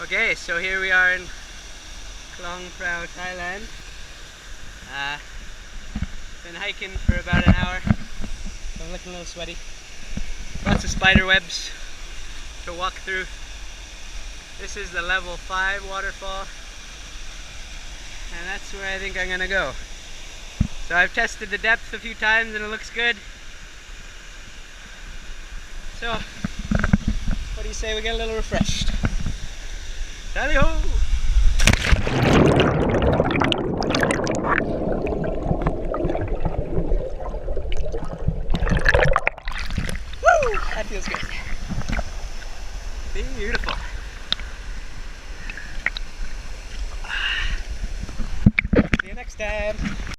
Okay, so here we are in Klong Prao, Thailand. Been hiking for about an hour. I'm looking a little sweaty. Lots of spider webs to walk through. This is the level 5 waterfall, and that's where I think I'm gonna go. So I've tested the depth a few times and it looks good. So, what do you say we get a little refreshed? Tally-ho! Woo! That feels good. Beautiful.